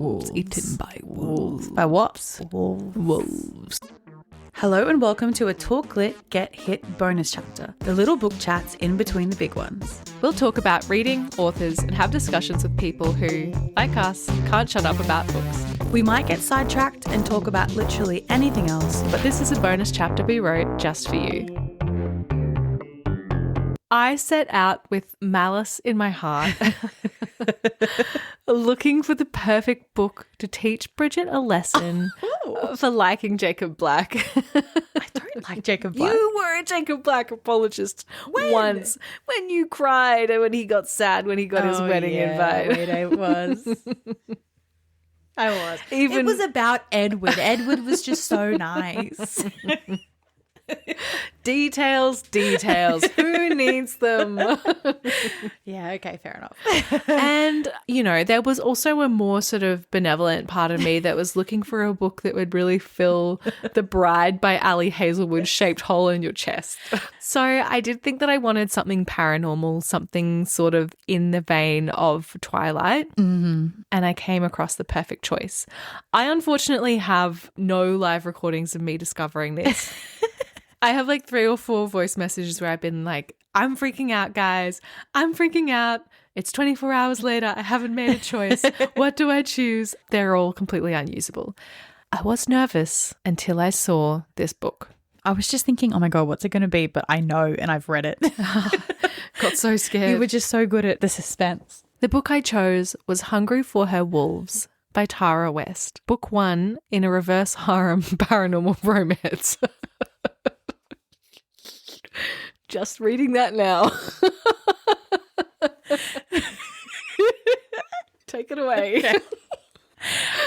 wolves. Eaten by wolves. By what? Wolves. Hello and welcome to a Talk Lit Get Hit bonus chapter, the little book chats in between the big ones. We'll talk about reading, authors, and have discussions with people who, like us, can't shut up about books. We might get sidetracked and talk about literally anything else, But this is a bonus chapter we wrote just for you. I set out with malice in my heart, looking for the perfect book to teach Bridget a lesson for liking Jacob Black. I don't like Jacob Black. You were a Jacob Black apologist once when you cried and when he got sad when he got his wedding invite. Wait, I was. Even It was about Edward. Edward was just so nice. details. Who needs them? Yeah, okay, fair enough. And, you know, there was also a more sort of benevolent part of me that was looking for a book that would really fill The Bride by Ali Hazelwood's shaped hole in your chest. So I did think that I wanted something paranormal, something sort of in the vein of Twilight. Mm-hmm. And I came across the perfect choice. I unfortunately have no live recordings of me discovering this. I have like 3 or 4 voice messages where I've been like, I'm freaking out, guys. I'm freaking out. It's 24 hours later. I haven't made a choice. What do I choose? They're all completely unusable. I was nervous until I saw this book. I was just thinking, oh my God, what's it going to be? But I know and I've read it. Got so scared. You were just so good at the suspense. The book I chose was Hungry for Her Wolves by Tara West. Book 1 in a reverse harem paranormal romance. Just reading that now. Take it away. Okay.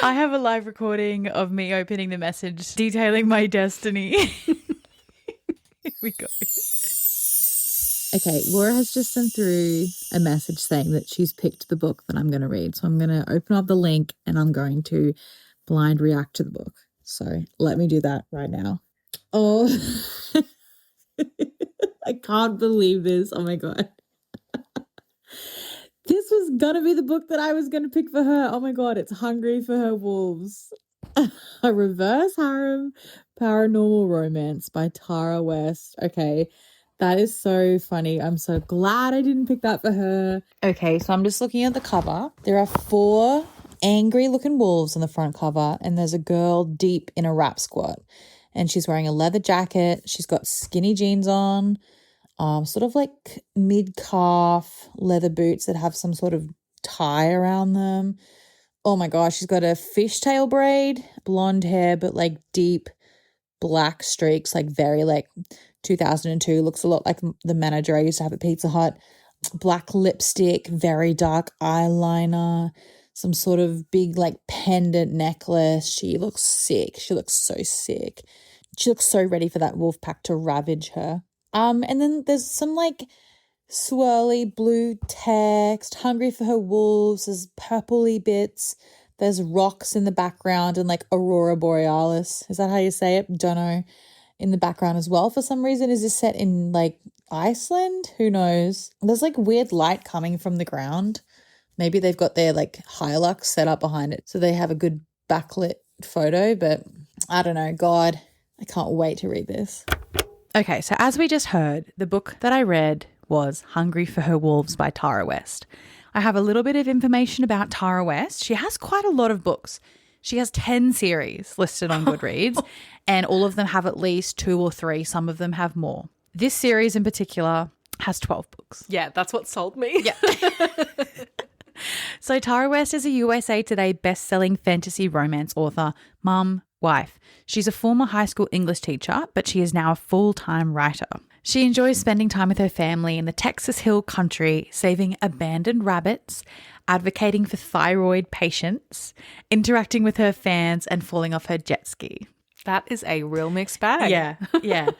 I have a live recording of me opening the message detailing my destiny. Here we go. Okay, Laura has just sent through a message saying that she's picked the book that I'm going to read. So I'm going to open up the link and I'm going to blind react to the book. So let me do that right now. Oh, I can't believe this. Oh my God. This was going to be the book that I was going to pick for her. Oh my God, it's Hungry for Her Wolves. A reverse harem paranormal romance by Tara West. Okay, that is so funny. I'm so glad I didn't pick that for her. Okay, so I'm just looking at the cover. There are 4 angry looking wolves on the front cover and there's a girl deep in a wrap squat. And she's wearing a leather jacket. She's got skinny jeans on, sort of like mid-calf leather boots that have some sort of tie around them. Oh my gosh, she's got a fishtail braid, blonde hair, but like deep black streaks, like very like 2002. Looks a lot like the manager I used to have at Pizza Hut. Black lipstick, very dark eyeliner, some sort of big like pendant necklace. She looks sick. She looks so sick. She looks so ready for that wolf pack to ravage her. And then there's some like swirly blue text, Hungry for Her Wolves. There's purpley bits. There's rocks in the background and like Aurora Borealis. Is that how you say it? Don't know. In the background as well. For some reason, is this set in like Iceland? Who knows? There's like weird light coming from the ground. Maybe they've got their like Hilux set up behind it so they have a good backlit photo, but I don't know. God, I can't wait to read this. Okay, so as we just heard, the book that I read was Hungry for Her Wolves by Tara West. I have a little bit of information about Tara West. She has quite a lot of books. She has 10 series listed on Goodreads, and all of them have at least 2 or 3. Some of them have more. This series in particular has 12 books. Yeah, that's what sold me. Yeah. So Tara West is a USA Today best-selling fantasy romance author, mum, wife. She's a former high school English teacher, but she is now a full-time writer. She enjoys spending time with her family in the Texas Hill Country, saving abandoned rabbits, advocating for thyroid patients, interacting with her fans, and falling off her jet ski. That is a real mixed bag. Yeah.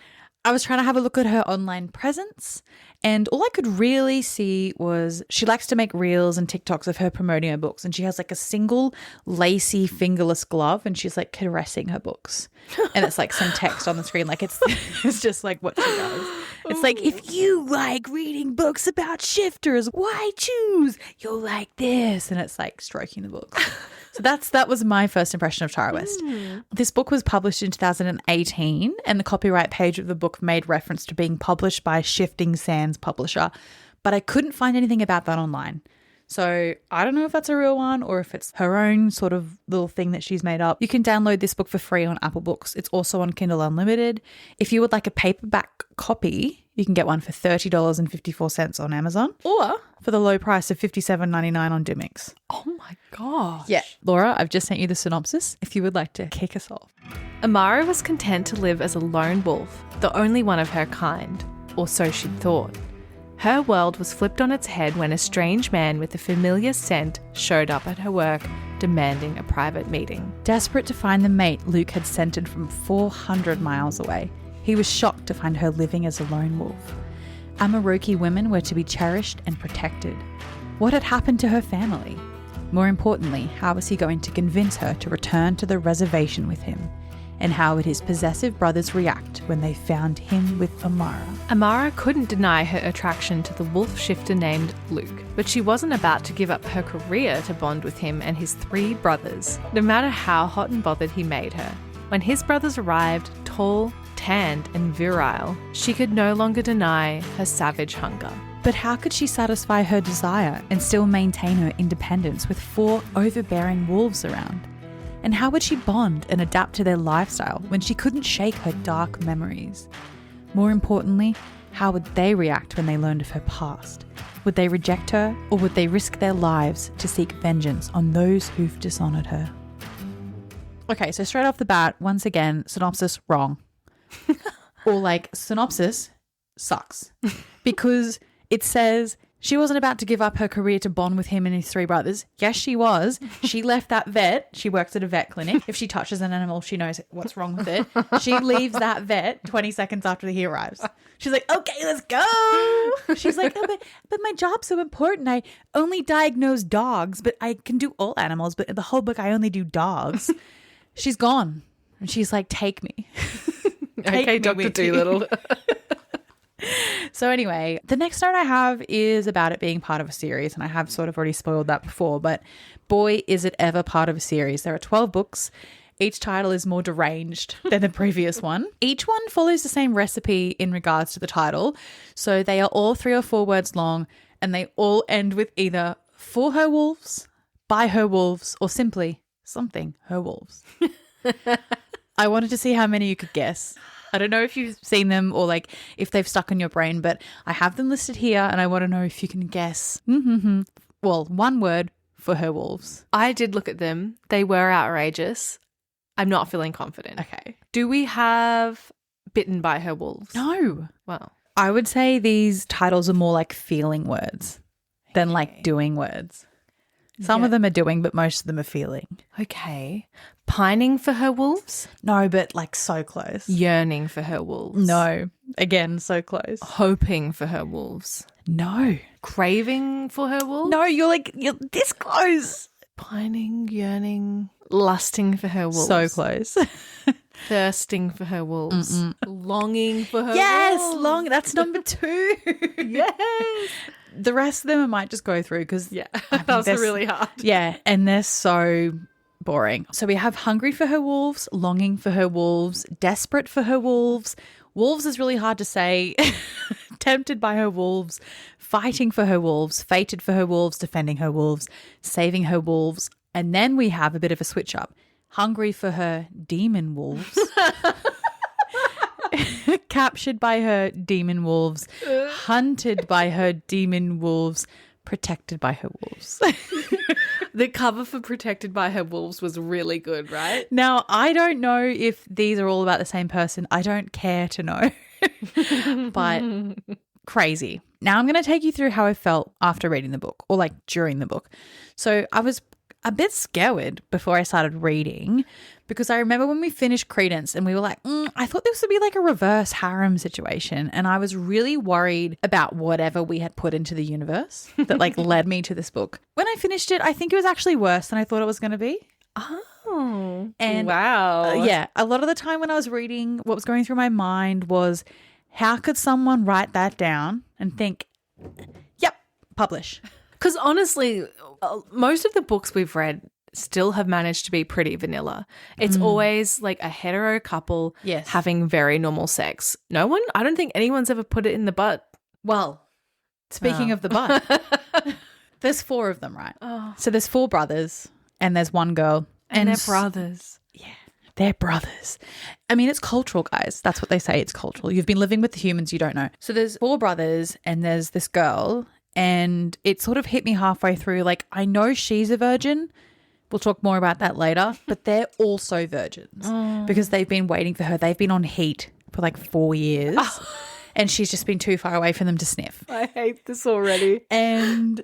I was trying to have a look at her online presence, and all I could really see was she likes to make reels and TikToks of her promoting her books, and she has like a single lacy fingerless glove and she's like caressing her books. And it's like some text on the screen, like it's just like what she does. It's like, if you like reading books about shifters, why choose? You'll like this. And it's like stroking the books. So that was my first impression of Tara West. This book was published in 2018, and the copyright page of the book made reference to being published by Shifting Sands publisher, but I couldn't find anything about that online. So I don't know if that's a real one or if it's her own sort of little thing that she's made up. You can download this book for free on Apple Books. It's also on Kindle Unlimited. If you would like a paperback copy, you can get one for $30.54 on Amazon, or for the low price of $57.99 on Dimmix. Oh my gosh. Yeah. Laura, I've just sent you the synopsis if you would like to kick us off. Amara was content to live as a lone wolf, the only one of her kind, or so she'd thought. Her world was flipped on its head when a strange man with a familiar scent showed up at her work, demanding a private meeting. Desperate to find the mate Luke had scented from 400 miles away, he was shocked to find her living as a lone wolf. Amaroki women were to be cherished and protected. What had happened to her family? More importantly, how was he going to convince her to return to the reservation with him? And how would his possessive brothers react when they found him with Amara? Amara couldn't deny her attraction to the wolf shifter named Luke, but she wasn't about to give up her career to bond with him and his 3 brothers, no matter how hot and bothered he made her. When his brothers arrived, tall, tanned and virile, she could no longer deny her savage hunger. But how could she satisfy her desire and still maintain her independence with 4 overbearing wolves around? And how would she bond and adapt to their lifestyle when she couldn't shake her dark memories? More importantly, how would they react when they learned of her past? Would they reject her, or would they risk their lives to seek vengeance on those who've dishonoured her? Okay, so straight off the bat, once again, synopsis wrong. Or synopsis sucks. Because it says she wasn't about to give up her career to bond with him and his 3 brothers. Yes, she was. She left that vet. She works at a vet clinic. If she touches an animal, she knows what's wrong with it. She leaves that vet 20 seconds after he arrives. She's like, okay, let's go. She's like, oh, but my job's so important. I only diagnose dogs, but I can do all animals. But in the whole book, I only do dogs. She's gone. And she's like, take me. Okay, Dr. Dolittle. So anyway, the next note I have is about it being part of a series, and I have sort of already spoiled that before, but boy, is it ever part of a series. There are 12 books. Each title is more deranged than the previous one. Each one follows the same recipe in regards to the title. So they are all 3 or 4 words long, and they all end with either for her wolves, by her wolves, or simply something her wolves. I wanted to see how many you could guess. I don't know if you've seen them or if they've stuck in your brain, but I have them listed here and I want to know if you can guess. Well, 1 word for her wolves. I did look at them. They were outrageous. I'm not feeling confident. Okay. Do we have bitten by her wolves? No. Well, I would say these titles are more like feeling words than doing words. Some of them are doing, but most of them are feeling. Okay. Pining for her wolves? No, but so close. Yearning for her wolves? No. Again, so close. Hoping for her wolves? No. Craving for her wolves? No, you're this close. Pining, yearning, lusting for her wolves? So close. Thirsting for her wolves? Longing for her yes, wolves? That's number 2. Yes. The rest of them I might just go through because that was really hard. Yeah, and they're so boring. So we have hungry for her wolves, longing for her wolves, desperate for her wolves. Wolves is really hard to say. Tempted by her wolves, fighting for her wolves, fated for her wolves, defending her wolves, saving her wolves. And then we have a bit of a switch up. Hungry for her demon wolves. Captured by her demon wolves, hunted by her demon wolves, protected by her wolves. The cover for Protected by Her Wolves was really good, right? Now, I don't know if these are all about the same person. I don't care to know. But crazy. Now I'm going to take you through how I felt after reading the book or during the book. So I was a bit scared before I started reading because I remember when we finished Credence and we were like, I thought this would be a reverse harem situation. And I was really worried about whatever we had put into the universe that led me to this book. When I finished it, I think it was actually worse than I thought it was going to be. Oh, and wow. Yeah. A lot of the time when I was reading, what was going through my mind was, how could someone write that down and think, yep, publish? Because honestly, most of the books we've read still have managed to be pretty vanilla. It's always like a hetero couple Yes. having very normal sex. No one, I don't think anyone's ever put it in the butt. Well, speaking of the butt, there's 4 of them, right? Oh. So there's 4 brothers and there's 1 girl. And they're brothers. They're brothers. I mean, it's cultural, guys. That's what they say. It's cultural. You've been living with the humans, you don't know. So there's 4 brothers and there's this girl, and it sort of hit me halfway through. Like, I know she's a virgin. We'll talk more about that later. But they're also virgins because they've been waiting for her. They've been on heat for like 4 years. And she's just been too far away for them to sniff. I hate this already. And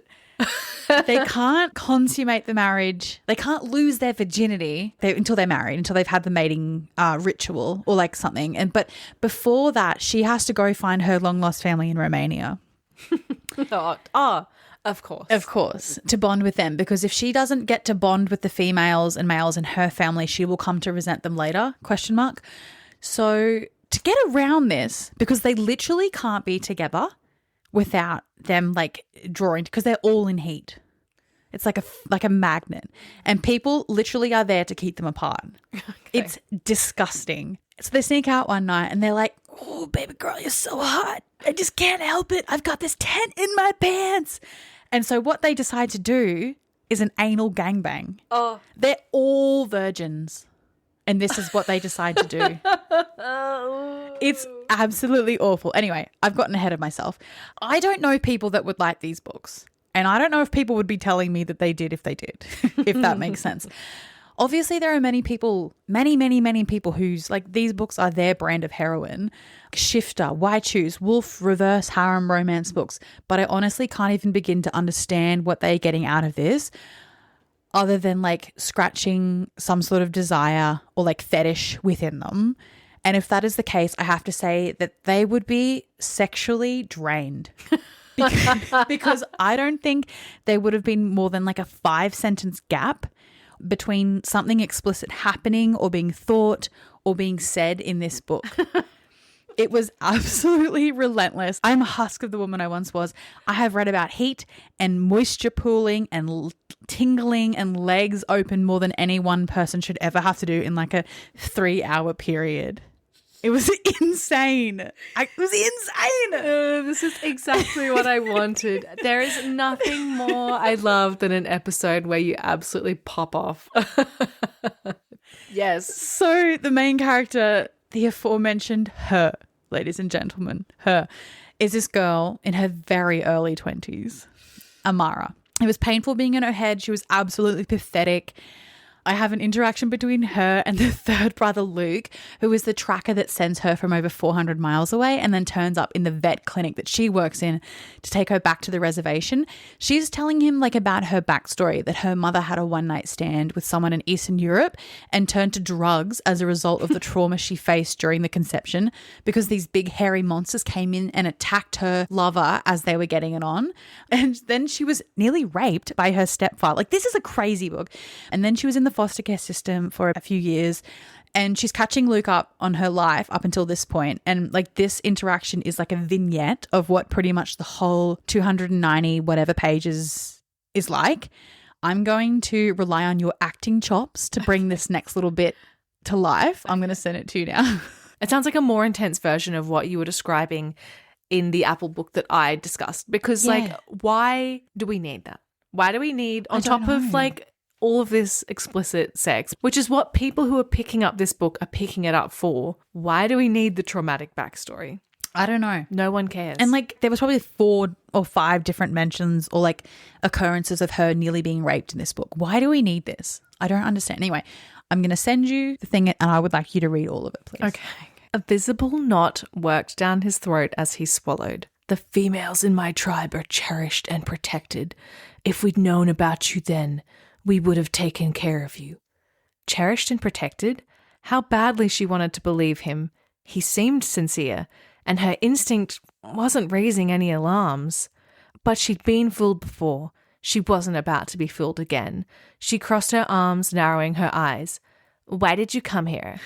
they can't consummate the marriage. They can't lose their virginity until they're married, until they've had the mating ritual or like something. But before that, she has to go find her long-lost family in Romania. Of course. Of course, to bond with them, because if she doesn't get to bond with the females and males in her family, she will come to resent them later, ? So to get around this, because they literally can't be together without them like drawing, because they're all in heat. It's like a magnet, and people literally are there to keep them apart. Okay. It's disgusting. So they sneak out one night and they're like, "Oh, baby girl, you're so hot. I just can't help it. I've got this tent in my pants." And so what they decide to do is an anal gangbang. Oh. They're all virgins. And this is what they decide to do. It's absolutely awful. Anyway, I've gotten ahead of myself. I don't know people that would like these books. And I don't know if people would be telling me that they did if they did, if that makes sense. Obviously, there are many people, many people whose, like, these books are their brand of heroine. Shifter, Why Choose, Wolf, reverse harem romance books. But I honestly can't even begin to understand what they're getting out of this, other than like scratching some sort of desire or like fetish within them. And if that is the case, I have to say that they would be sexually drained. Because I don't think there would have been more than like a 5-sentence gap between something explicit happening or being thought or being said in this book. It was absolutely relentless. I'm a husk of the woman I once was. I have read about heat and moisture pooling and tingling and legs open more than any one person should ever have to do in like a 3-hour period. It was insane. It was insane. This is exactly what I wanted. There is nothing more I love than an episode where you absolutely pop off. Yes. So the main character, the aforementioned her, ladies and gentlemen, her, is this girl in her very early 20s, Amara. It was painful being in her head. She was absolutely pathetic. I have an interaction between her and the 3rd brother, Luke, who is the tracker that sends her from over 400 miles away and then turns up in the vet clinic that she works in to take her back to the reservation. She's telling him like about her backstory, that her mother had a one-night stand with someone in Eastern Europe and turned to drugs as a result of the trauma she faced during the conception, because these big hairy monsters came in and attacked her lover as they were getting it on. And then she was nearly raped by her stepfather. Like, this is a crazy book. And then she was in the foster care system for a few years, and she's catching Luke up on her life up until this point. And like, this interaction is like a vignette of what pretty much the whole 290 whatever pages is like. I'm going to rely on your acting chops to bring this next little bit to life. I'm going to send it to you now. It sounds like a more intense version of what you were describing in the Apple book that I discussed, because like, why do we need that? Why do we need, on top of like all of this explicit sex, which is what people who are picking up this book are picking it up for, why do we need the traumatic backstory? I don't know. No one cares. And like, there was probably 4 or 5 different mentions or like occurrences of her nearly being raped in this book. Why do we need this? I don't understand. Anyway, I'm going to send you the thing and I would like you to read all of it, please. Okay. A visible knot worked down his throat as he swallowed. The females in my tribe are cherished and protected. If we'd known about you then, we would have taken care of you. Cherished and protected? How badly she wanted to believe him. He seemed sincere, and her instinct wasn't raising any alarms. But she'd been fooled before. She wasn't about to be fooled again. She crossed her arms, narrowing her eyes. Why did you come here?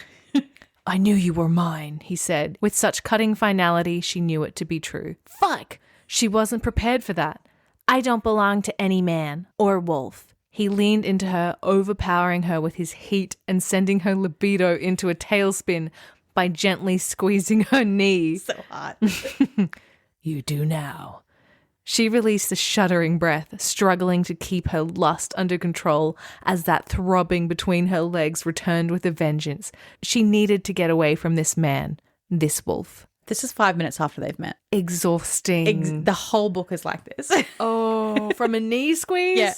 I knew you were mine, he said, with such cutting finality she knew it to be true. Fuck! She wasn't prepared for that. I don't belong to any man or wolf. He leaned into her, overpowering her with his heat and sending her libido into a tailspin by gently squeezing her knee. So hot. You do now. She released a shuddering breath, struggling to keep her lust under control as that throbbing between her legs returned with a vengeance. She needed to get away from this man, this wolf. This is 5 minutes after they've met. Exhausting. The whole book is like this. Oh, from a knee squeeze? Yeah.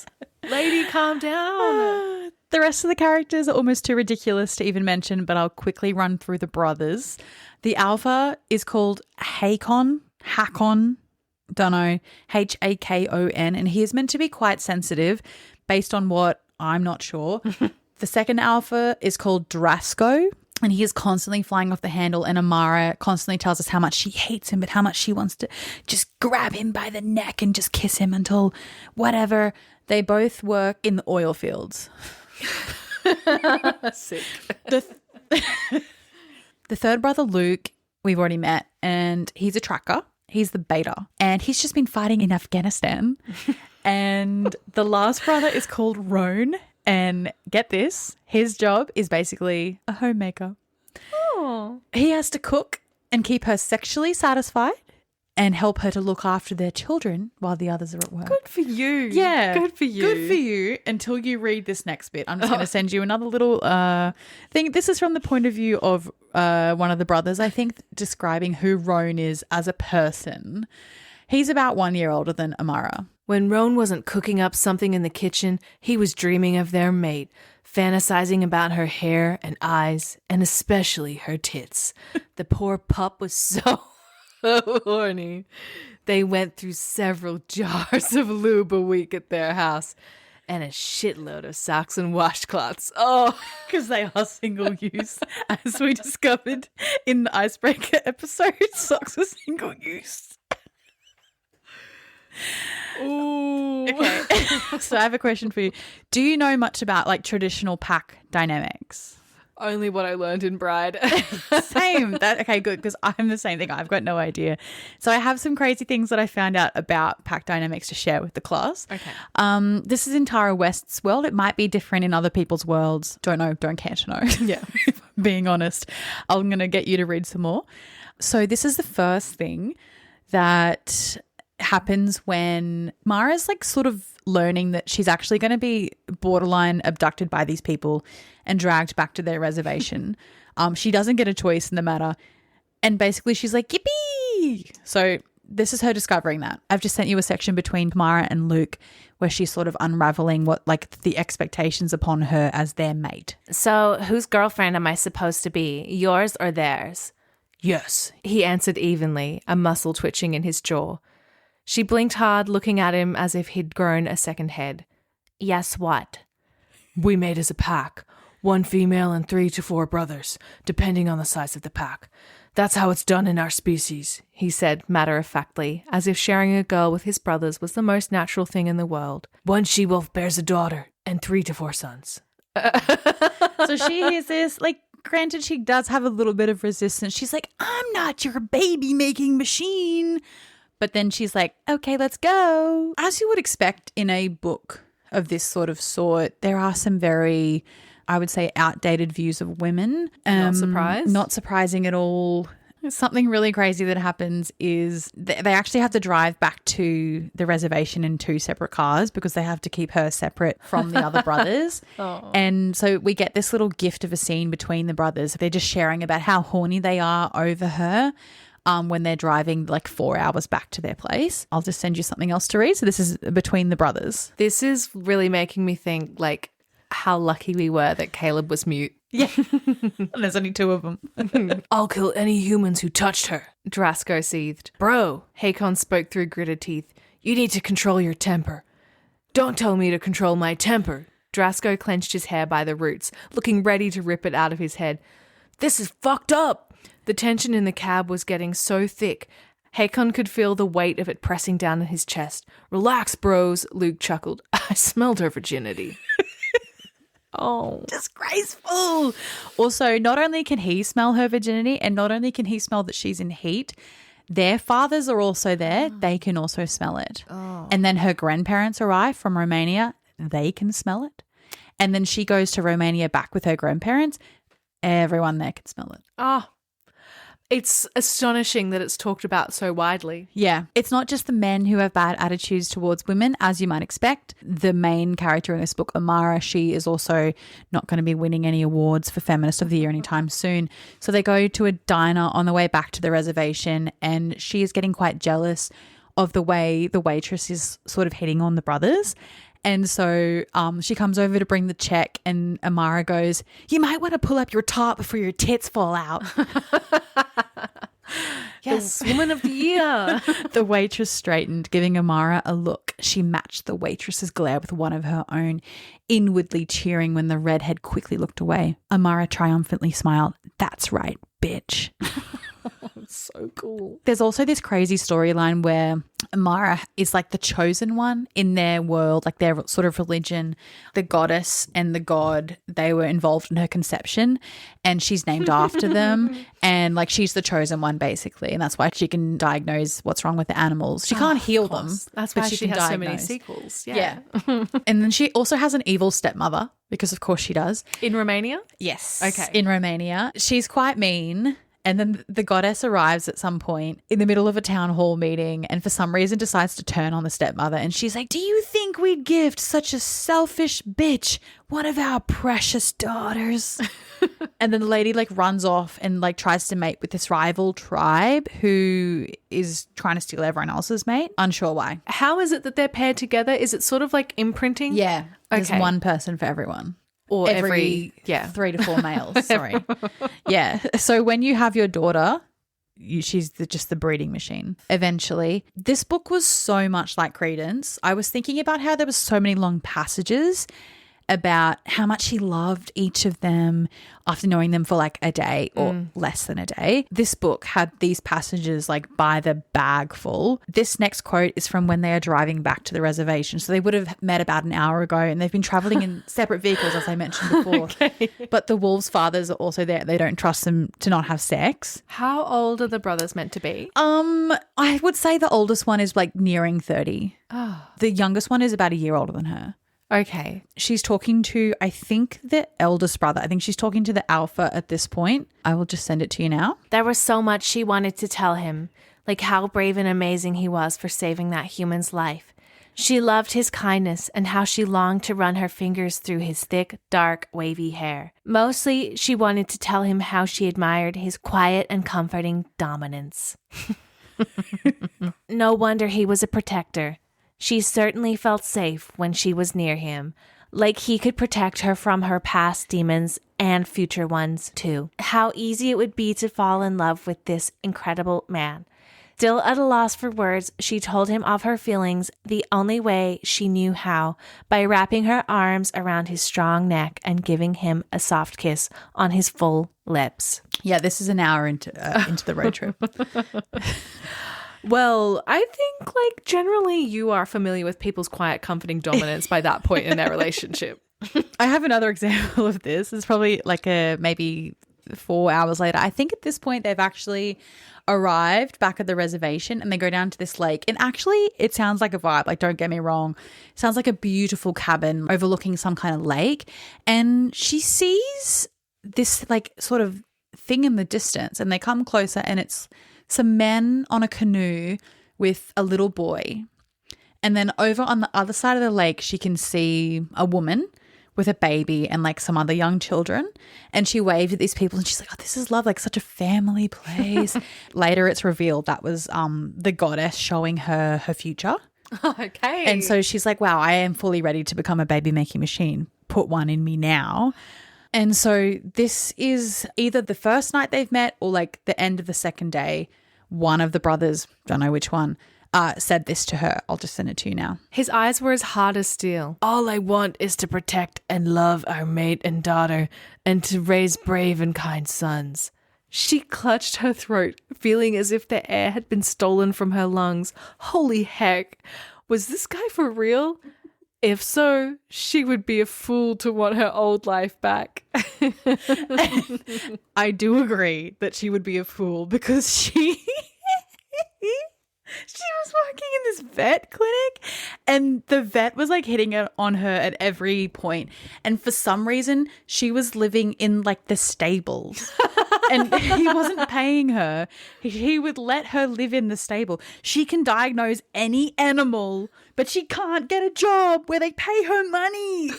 Lady, calm down. The rest of the characters are almost too ridiculous to even mention, but I'll quickly run through the brothers. The alpha is called Hakon, don't know, Hakon, and he is meant to be quite sensitive based on what I'm not sure. The second alpha is called Drasko, and he is constantly flying off the handle, and Amara constantly tells us how much she hates him, but how much she wants to just grab him by the neck and just kiss him until whatever. They both work in the oil fields. Sick. The third brother, Luke, we've already met, and he's a tracker. He's the beta, and he's just been fighting in Afghanistan. And the last brother is called Roan, and get this, his job is basically a homemaker. Oh. He has to cook and keep her sexually satisfied and help her to look after their children while the others are at work. Good for you. Yeah. Good for you. Good for you until you read this next bit. I'm just going to send you another little thing. This is from the point of view of one of the brothers, I think, describing who Roan is as a person. He's about 1 year older than Amara. When Roan wasn't cooking up something in the kitchen, he was dreaming of their mate, fantasizing about her hair and eyes, and especially her tits. The poor pup was so horny. They went through several jars of lube a week at their house and a shitload of socks and washcloths. Oh, Because they are single use, as we discovered in the icebreaker episode. Socks are single use. ooh. Okay. So I have a question for you. Do you know much about like traditional pack dynamics? Only what I learned in Bride. Same. Okay, good, because I'm the same thing. I've got no idea. So I have some crazy things that I found out about pack dynamics to share with the class. Okay. This is in Tara West's world. It might be different in other people's worlds. Don't know. Don't care to know. Yeah. If I'm being honest. I'm going to get you to read some more. So this is the first thing that happens when Mara's like sort of learning that she's actually going to be borderline abducted by these people and dragged back to their reservation. She doesn't get a choice in the matter. And basically she's like, yippee! So this is her discovering that. I've just sent you a section between Mara and Luke where she's sort of unraveling what like the expectations upon her as their mate. So, whose girlfriend am I supposed to be? Yours or theirs? Yes, he answered evenly, a muscle twitching in his jaw. She blinked hard, looking at him as if he'd grown a second head. Yes, what? We made as a pack. 1 female and 3 to 4 brothers, depending on the size of the pack. That's how it's done in our species, he said matter-of-factly, as if sharing a girl with his brothers was the most natural thing in the world. 1 she-wolf bears a daughter, and 3 to 4 sons. So she hears this, like, granted she does have a little bit of resistance. She's like, I'm not your baby-making machine. But then she's like, okay, let's go. As you would expect in a book of this sort, there are some very, I would say, outdated views of women. Not surprised? Not surprising at all. Something really crazy that happens is they actually have to drive back to the reservation in 2 separate cars because they have to keep her separate from the other brothers. Oh. And so we get this little gift of a scene between the brothers. They're just sharing about how horny they are over her. When they're driving like 4 hours back to their place. I'll just send you something else to read. So this is between the brothers. This is really making me think like how lucky we were that Caleb was mute. Yeah. And there's only 2 of them. I'll kill any humans who touched her, Drasko seethed. Bro, Hakon spoke through gritted teeth. You need to control your temper. Don't tell me to control my temper. Drasko clenched his hair by the roots, looking ready to rip it out of his head. This is fucked up. The tension in the cab was getting so thick, Hakon could feel the weight of it pressing down on his chest. Relax, bros, Luke chuckled. I smelled her virginity. Oh. Disgraceful. Also, not only can he smell her virginity and not only can he smell that she's in heat, their fathers are also there. They can also smell it. Oh. And then her grandparents arrive from Romania. they can smell it. And then she goes to Romania back with her grandparents. Everyone there can smell it. Oh, it's astonishing that it's talked about so widely. Yeah. It's not just the men who have bad attitudes towards women, as you might expect. The main character in this book, Amara, she is also not going to be winning any awards for Feminist of the Year anytime soon. So they go to a diner on the way back to the reservation, and she is getting quite jealous of the way the waitress is sort of hitting on the brothers. And so she comes over to bring the check, and Amara goes, "You might want to pull up your top before your tits fall out." Yes, Woman of the Year. The waitress straightened, giving Amara a look. She matched the waitress's glare with one of her own, inwardly cheering when the redhead quickly looked away. Amara triumphantly smiled. "That's right, bitch." So cool. There's also this crazy storyline where Amara is like the chosen one in their world, like their sort of religion. The goddess and the god, they were involved in her conception, and she's named after them. And like she's the chosen one basically, and that's why she can diagnose what's wrong with the animals. She can't heal them. That's but why she can has so many diagnose. sequels. Yeah. And then she also has an evil stepmother, because of course she does. In Romania? Yes. Okay. In Romania. She's quite mean. And then the goddess arrives at some point in the middle of a town hall meeting, and for some reason decides to turn on the stepmother. And she's like, "Do you think we'd gift such a selfish bitch one of our precious daughters?" And then the lady like runs off and like tries to mate with this rival tribe who is trying to steal everyone else's mate. Unsure why. How is it that they're paired together? Is it sort of like imprinting? Yeah. There's Okay. one person for everyone. Or every 3 to 4 males. Sorry. Yeah. So when you have your daughter, she's just the breeding machine. Eventually, this book was so much like Credence. I was thinking about how there was so many long passages about how much he loved each of them after knowing them for like a day or less than a day. This book had these passages like by the bag full. This next quote is from when they are driving back to the reservation. So they would have met about an hour ago, and they've been traveling in separate vehicles, as I mentioned before. Okay. But the wolves' fathers are also there. They don't trust them to not have sex. How old are the brothers meant to be? I would say the oldest one is like nearing 30. Oh. The youngest one is about a year older than her. Okay. She's talking to, I think, the eldest brother. I think she's talking to the alpha at this point. I will just send it to you now. There was so much she wanted to tell him, like how brave and amazing he was for saving that human's life. She loved his kindness and how she longed to run her fingers through his thick, dark, wavy hair. Mostly, she wanted to tell him how she admired his quiet and comforting dominance. No wonder he was a protector. She certainly felt safe when she was near him, like he could protect her from her past demons and future ones too. How easy it would be to fall in love with this incredible man. Still at a loss for words, she told him of her feelings the only way she knew how, by wrapping her arms around his strong neck and giving him a soft kiss on his full lips. Yeah, this is an hour into the road trip. Well, I think like generally you are familiar with people's quiet, comforting dominance by that point in their relationship. I have another example of this. It's probably like maybe 4 hours later. I think at this point they've actually arrived back at the reservation, and they go down to this lake. And actually it sounds like a vibe. Like, don't get me wrong. It sounds like a beautiful cabin overlooking some kind of lake. And she sees this like sort of thing in the distance, and they come closer, and it's some men on a canoe with a little boy. And then over on the other side of the lake, she can see a woman with a baby and like some other young children. And she waved at these people, and she's like, "Oh, this is love, like such a family place." Later, it's revealed that was the goddess showing her future. Okay. And so she's like, "Wow, I am fully ready to become a baby making machine. Put one in me now." And so this is either the first night they've met or like the end of the second day. One of the brothers, don't know which one, said this to her. I'll just send it to you now. His eyes were as hard as steel. All I want is to protect and love our mate and daughter, and to raise brave and kind sons. She clutched her throat, feeling as if the air had been stolen from her lungs. Holy heck. Was this guy for real? If so, she would be a fool to want her old life back. I do agree that she would be a fool, because She was working in this vet clinic and the vet was like hitting it on her at every point. And for some reason, she was living in like the stables and he wasn't paying her. He would let her live in the stable. She can diagnose any animal, but she can't get a job where they pay her money.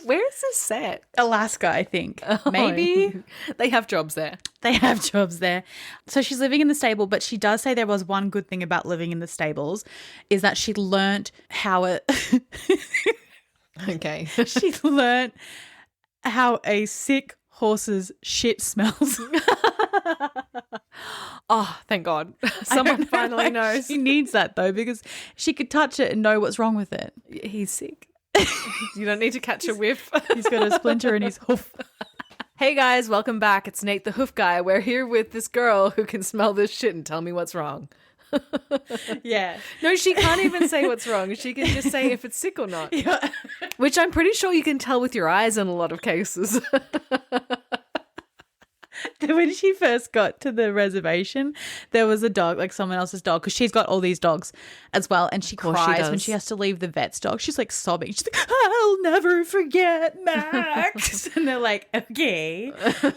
Where is this set? Alaska, I think. Maybe. They have jobs there. They have jobs there. So she's living in the stable, but she does say there was one good thing about living in the stables is that she learnt how it... Okay. She learnt how a sick horse's shit smells. Oh, thank God. Someone finally knows. She needs that though because she could touch it and know what's wrong with it. He's sick. You don't need to catch a whiff. He's got a splinter in his hoof. Hey guys, welcome back. It's Nate the Hoof Guy. We're here with this girl who can smell this shit and tell me what's wrong. Yeah. No, she can't even say what's wrong. She can just say if it's sick or not. Yeah. Which I'm pretty sure you can tell with your eyes in a lot of cases. When she first got to the reservation, there was a dog, like someone else's dog, because she's got all these dogs as well. And she cries when she has to leave the vet's dog. She's like sobbing. She's like, I'll never forget Max. And they're like, okay,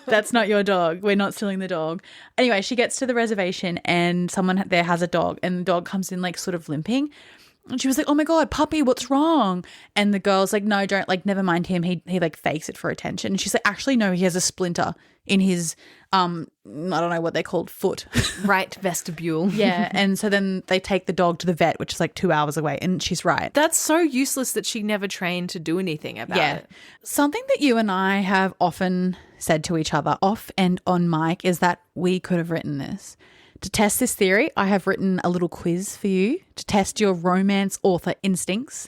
that's not your dog. We're not stealing the dog. Anyway, she gets to the reservation and someone there has a dog and the dog comes in like sort of limping. And she was like, oh my God, puppy, what's wrong? And the girl's like, no, don't, like, never mind him. He like fakes it for attention. And she's like, actually, no, he has a splinter in his, I don't know what they're called, foot. Right vestibule. Yeah. And so then they take the dog to the vet, which is like 2 hours away. And she's right. That's so useless that she never trained to do anything about it. Something that you and I have often said to each other off and on mic is that we could have written this. To test this theory, I have written a little quiz for you to test your romance author instincts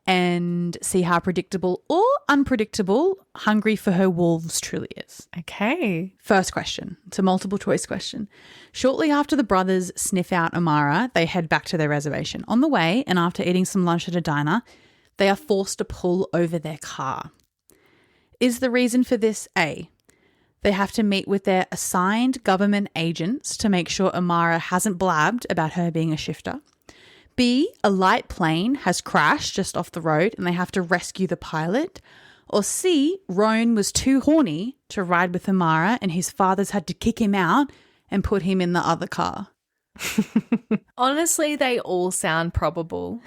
and see how predictable or unpredictable Hungry for Her Wolves truly is. Okay. First question. It's a multiple choice question. Shortly after the brothers sniff out Amara, they head back to their reservation. On the way, and after eating some lunch at a diner, they are forced to pull over their car. Is the reason for this A? They have to meet with their assigned government agents to make sure Amara hasn't blabbed about her being a shifter. B, a light plane has crashed just off the road and they have to rescue the pilot. Or C, Roan was too horny to ride with Amara and his fathers had to kick him out and put him in the other car. Honestly, they all sound probable,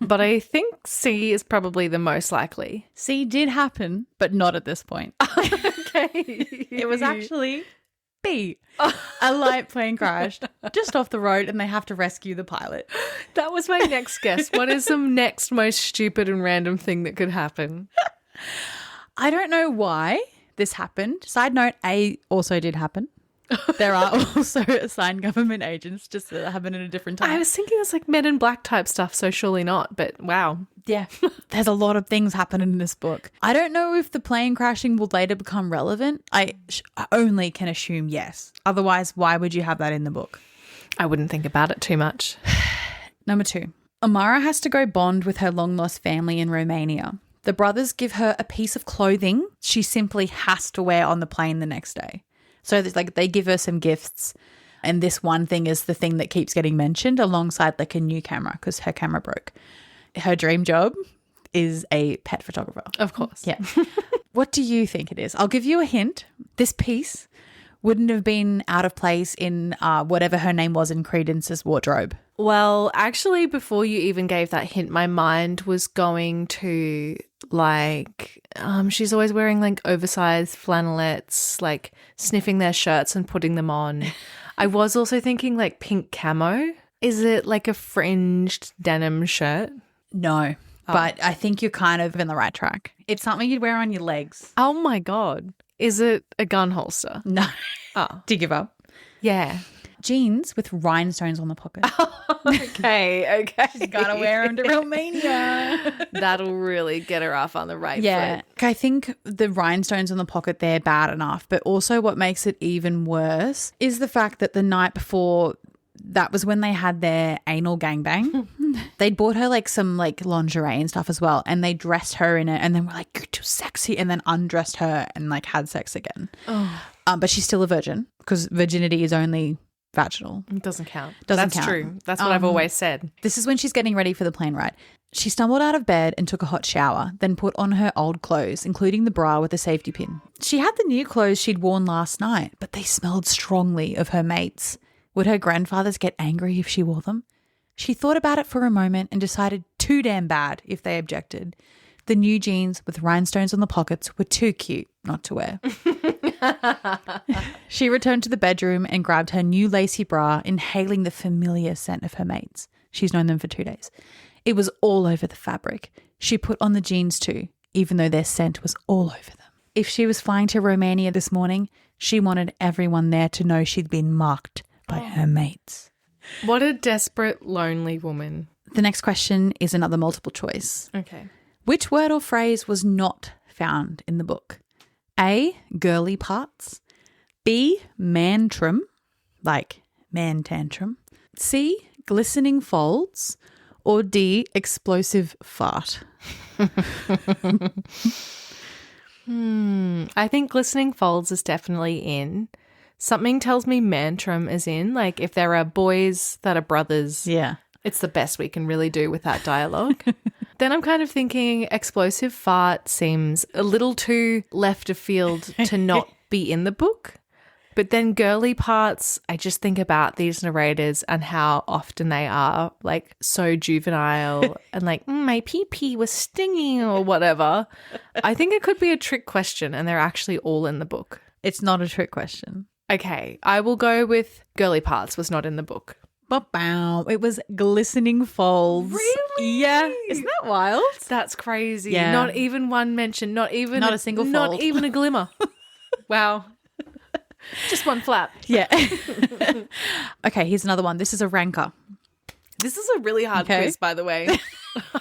but I think C is probably the most likely. C did happen, but not at this point. Okay. It was actually B. A light plane crashed just off the road and they have to rescue the pilot. That was my next guess. What is the next most stupid and random thing that could happen? I don't know why this happened. Side note, A also did happen. There are also assigned government agents, just that happen at a different time. I was thinking it's like Men in Black type stuff, so surely not, but wow. Yeah, there's a lot of things happening in this book. I don't know if the plane crashing will later become relevant. I only can assume yes. Otherwise, why would you have that in the book? I wouldn't think about it too much. Number 2. Amara has to go bond with her long-lost family in Romania. The brothers give her a piece of clothing she simply has to wear on the plane the next day. So like they give her some gifts and this one thing is the thing that keeps getting mentioned alongside like a new camera because her camera broke. Her dream job is a pet photographer. Of course. Yeah. What do you think it is? I'll give you a hint. This piece wouldn't have been out of place in whatever her name was in Credence's wardrobe. Well, actually, before you even gave that hint, my mind was going to like, she's always wearing like oversized flannelettes, like sniffing their shirts and putting them on. I was also thinking like pink camo. Is it like a fringed denim shirt? No, but I think you're kind of in the right track. It's something you'd wear on your legs. Oh my God. Is it a gun holster? No. Oh. Do you give up? Yeah. Jeans with rhinestones on the pocket. Okay. She's got to wear them to Romania. That'll really get her off on the right foot. I think the rhinestones on the pocket, they're bad enough. But also what makes it even worse is the fact that the night before, that was when they had their anal gangbang. They'd bought her like some like lingerie and stuff as well. And they dressed her in it and then were like, you're too sexy. And then undressed her and like had sex again. Oh. But she's still a virgin because virginity is only vaginal. It doesn't count. Doesn't That's count. true. That's what I've always said. This is when she's getting ready for the plane ride. She stumbled out of bed and took a hot shower, then put on her old clothes, including the bra with a safety pin. She had the new clothes she'd worn last night, but they smelled strongly of her mates. Would her grandfathers get angry if she wore them? She thought about it for a moment and decided too damn bad if they objected. The new jeans with rhinestones on the pockets were too cute not to wear. She returned to the bedroom and grabbed her new lacy bra, inhaling the familiar scent of her mates. She's known them for 2 days. It was all over the fabric. She put on the jeans too, even though their scent was all over them. If she was flying to Romania this morning, she wanted everyone there to know she'd been marked by her mates. What a desperate, lonely woman. The next question is another multiple choice. Okay. Which word or phrase was not found in the book? A, girly parts. B, mantrum, like man tantrum. C, glistening folds. Or D, explosive fart. I think glistening folds is definitely in. Something tells me mantrum is in. Like if there are boys that are brothers, Yeah. it's the best we can really do with that dialogue. Then I'm kind of thinking explosive fart seems a little too left of field to not be in the book. But then girly parts, I just think about these narrators and how often they are like so juvenile and like, my pee-pee was stinging or whatever. I think it could be a trick question and they're actually all in the book. It's not a trick question. Okay, I will go with girly parts was not in the book. Ba-bow. It was glistening folds. Really? Yeah. Isn't that wild? That's crazy. Yeah. Not even one mention, not a single Not fold. even a glimmer. Wow. Just one flap. Yeah. Okay, here's another one. This is a ranker. This is a really hard Okay. quiz, by the way.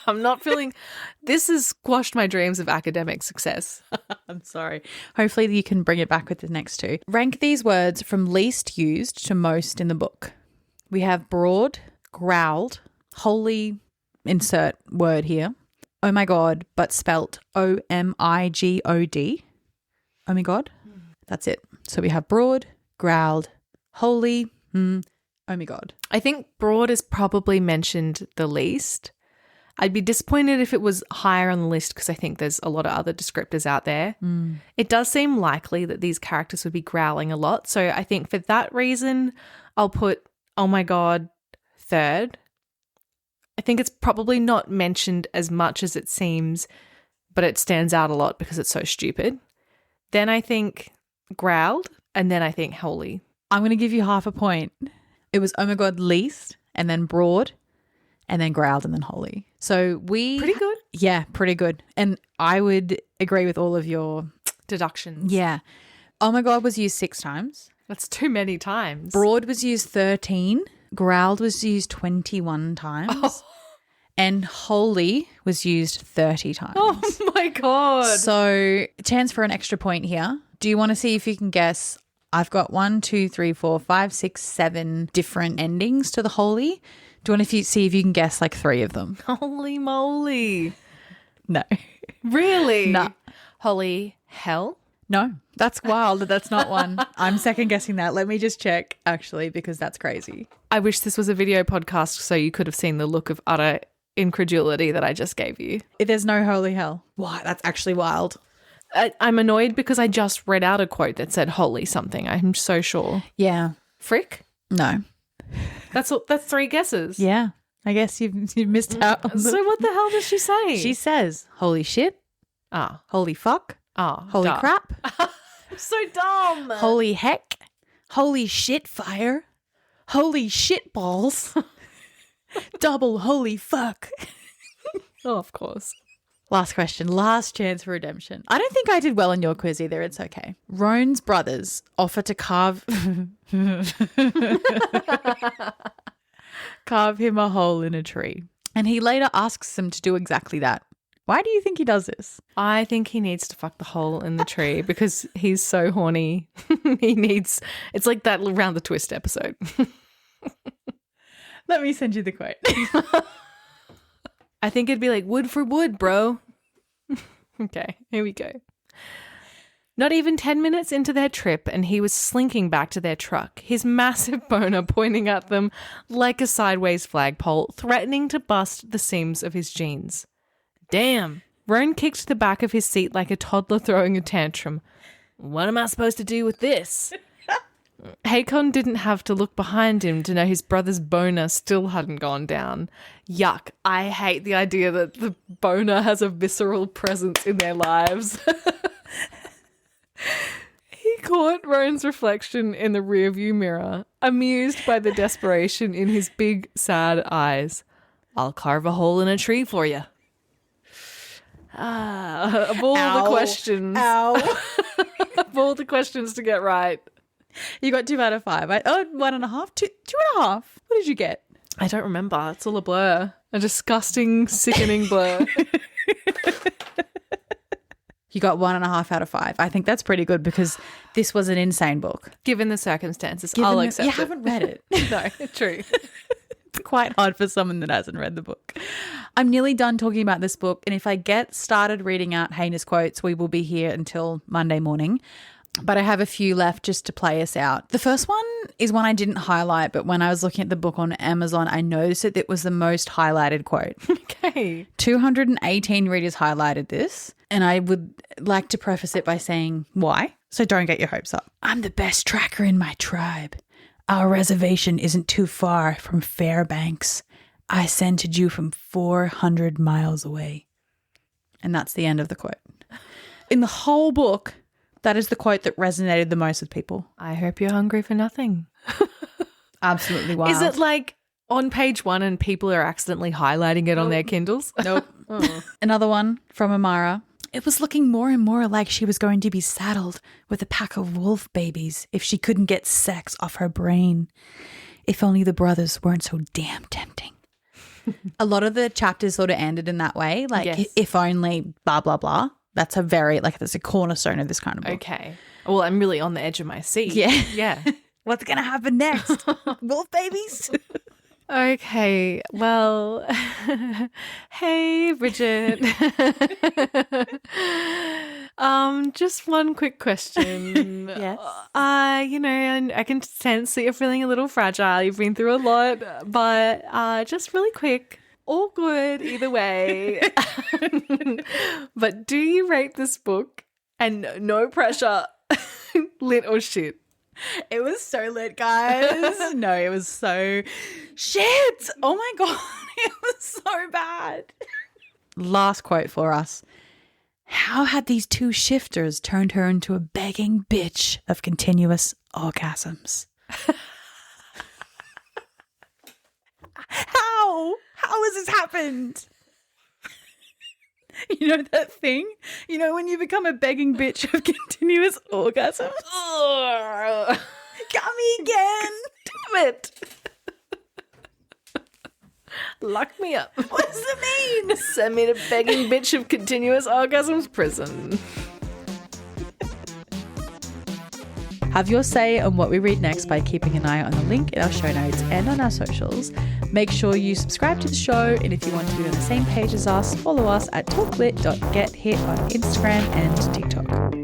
I'm not feeling this has squashed my dreams of academic success. I'm sorry. Hopefully you can bring it back with the next two. Rank these words from least used to most in the book. We have broad, growled, wholly, insert word here. Oh my God, but spelt O-M-I-G-O-D. Oh my God. That's it. So we have broad, growled, wholly, oh my God. I think broad is probably mentioned the least. I'd be disappointed if it was higher on the list because I think there's a lot of other descriptors out there. It does seem likely that these characters would be growling a lot. So I think for that reason, I'll put, oh my God, third. I think it's probably not mentioned as much as it seems, but it stands out a lot because it's so stupid. Then I think growled, and then I think holy. I'm going to give you half a point. It was oh my God least, and then broad, and then growled, and then holy. So Pretty good. Yeah, pretty good. And I would agree with all of your Deductions. Yeah. Oh my God was used 6 times. That's too many times. Broad was used 13. Growled was used 21 times. Oh. And holy was used 30 times. Oh my God. So chance for an extra point here. Do you want to see if you can guess? I've got 1, 2, 3, 4, 5, 6, 7 different endings to the holy. Do you want to see if you can guess like 3 of them? Holy moly. No. Really? No. Holy hell? No, that's wild. That's not one. I'm second guessing that. Let me just check actually because that's crazy. I wish this was a video podcast so you could have seen the look of utter incredulity that I just gave you. There's no holy hell. Why? That's actually wild. I'm annoyed because I just read out a quote that said holy something. I'm so sure. Yeah. Frick? No. That's 3 guesses. Yeah. I guess you've missed out on So what the hell does she say? She says, holy shit, holy fuck, holy duh. crap, I'm so dumb. holy heck, holy shit fire, holy shit balls, double holy fuck. Oh, of course. Last question, last chance for redemption. I don't think I did well in your quiz either. It's okay. Roan's brothers offer to carve him a hole in a tree. And he later asks them to do exactly that. Why do you think he does this? I think he needs to fuck the hole in the tree because he's so horny. It's like that Round the Twist episode. Let me send you the quote. I think it'd be like wood for wood, bro. Okay, here we go. Not even 10 minutes into their trip and he was slinking back to their truck, his massive boner pointing at them like a sideways flagpole, threatening to bust the seams of his jeans. Damn. Roan kicked the back of his seat like a toddler throwing a tantrum. What am I supposed to do with this? Hakon didn't have to look behind him to know his brother's boner still hadn't gone down. Yuck. I hate the idea that the boner has a visceral presence in their lives. He caught Roan's reflection in the rearview mirror, amused by the desperation in his big, sad eyes. I'll carve a hole in a tree for you. Of all the questions. Ow. Of all the questions to get right. You got 2 out of 5. 1.5. 2.5. What did you get? I don't remember. It's all a blur. A disgusting, sickening blur. You got 1.5 out of 5. I think that's pretty good because this was an insane book. Given the circumstances, I'll accept You it. haven't read it. No, true. It's quite hard for someone that hasn't read the book. I'm nearly done talking about this book, and if I get started reading out heinous quotes, we will be here until Monday morning. But I have a few left just to play us out. The first one is one I didn't highlight, but when I was looking at the book on Amazon, I noticed that it was the most highlighted quote. Okay. 218 readers highlighted this, and I would like to preface it by saying why, so don't get your hopes up. I'm the best tracker in my tribe. Our reservation isn't too far from Fairbanks. I scented you from 400 miles away. And that's the end of the quote. In the whole book, that is the quote that resonated the most with people. I hope you're hungry for nothing. Absolutely wild. Is it like on page 1 and people are accidentally highlighting it on their Kindles? Nope. Another one from Amara. It was looking more and more like she was going to be saddled with a pack of wolf babies if she couldn't get sex off her brain. If only the brothers weren't so damn tempting. A lot of the chapters sort of ended in that way. Like, Yes. if only blah, blah, blah. That's that's a cornerstone of this kind of book. Okay. Well, I'm really on the edge of my seat. Yeah. Yeah. What's going to happen next? Wolf babies? Okay. Well, hey, Bridget. Just one quick question. Yes. I can sense that you're feeling a little fragile. You've been through a lot, but just really quick. All good either way. But do you rate this book? And no pressure, lit or shit? It was so lit, guys. No, it was so shit. Oh my God. It was so bad. Last quote for us. How had these 2 shifters turned her into a begging bitch of continuous orgasms? How? How has this happened? You know that thing? You know when you become a begging bitch of continuous orgasms? Got me again. Damn it. Lock me up. What does it mean? Send me to begging bitch of continuous orgasms prison. Have your say on what we read next by keeping an eye on the link in our show notes and on our socials. Make sure you subscribe to the show, and if you want to be on the same page as us, follow us at talklit.gethit on Instagram and TikTok.